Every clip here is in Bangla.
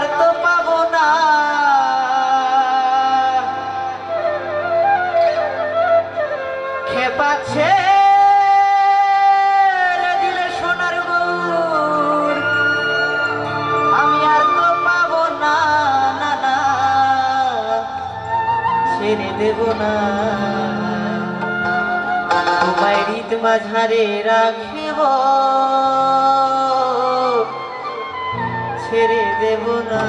আর তো পাবো না খেপাচ্ছে দিলে সোনার গুড় আমি আর তো পাবো না না না ছেড়ে দেব না তোমায় হৃদ মাঝারে রাখিব ছেড়ে দেব না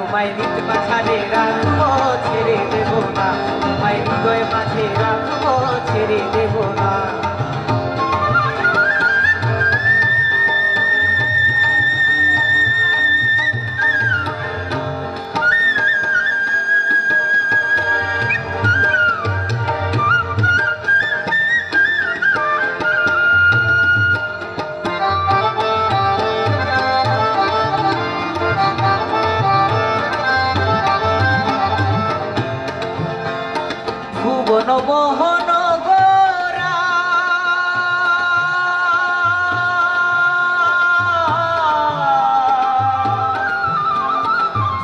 তোমায় হৃদ মাঝারে রাখবো ছেড়ে দেব না তোমায় হৃদয় মাঝে রাখবো ছেড়ে দেব না মোহন গোরা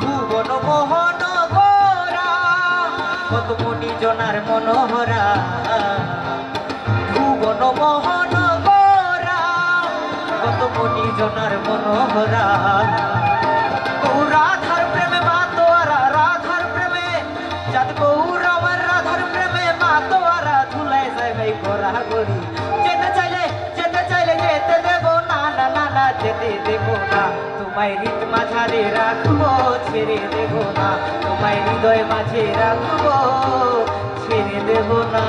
ভুবন মোহন গোরা কত মনি জনার মনোহরা ভুবন মোহন গোরা কত মনি জনার মনোহরা রাধার প্রেমে মা তোরা রাধার প্রেমে যাদ গৌর আমার রাধার প্রেমে মা তোরা ধুলাই যায় ভাই গোরা গরি যেতে চাইলে যেতে দেব না না না না যেতে দেব না তোমায় হৃদ মাঝারে রাখবো ছেড়ে দেব না তোমায় হৃদয় মাঝে রাখবো ছেড়ে দেব না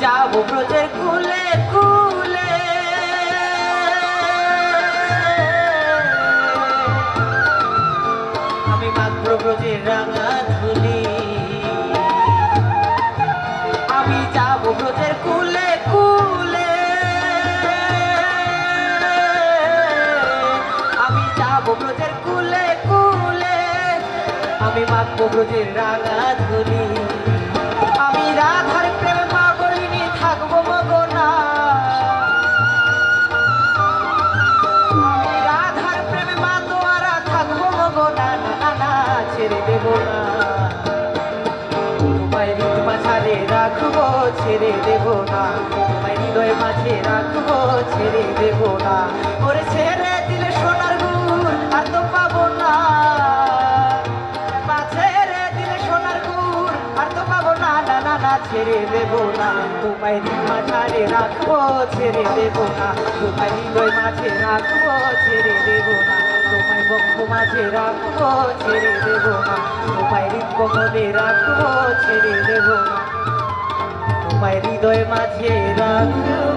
যাবো ব্রজের কুলে কুলে আমি মাত্র ব্রজের রাঙা ধুলি আমি যাবো ব্রজের কুলে কুলে আমি যাবো ব্রজের কুলে কুলে আমি মাত্র ব্রজের রাঙা ধুলি আমি রাধার প্রেমে পাগলিনী থাকবো মগনা আমি রাধার প্রেমে মা তোরা থাকবো মগনা না না ছেড়ে দেব না তোমায় হৃদ মাঝারে রাখবো ছেড়ে দেব না তোমায় হৃদয় মাঝে রাখবো ছেড়ে দেব না ওরে ছেড়ে দিলে সোনার গুড় আর তো পাবো না ছেড়ে দেব না তোমায় হৃদ মাঝারে রাখবো ছেড়ে দেব না তোমায় হৃদয় মাঝে রাখবো ছেড়ে দেব না তোমায় বক্ষ মাঝে রাখবো ছেড়ে দেব না তোমায় হৃদ কমলে রাখবো ছেড়ে দেব না তোমায় হৃদয় মাঝে রাখবো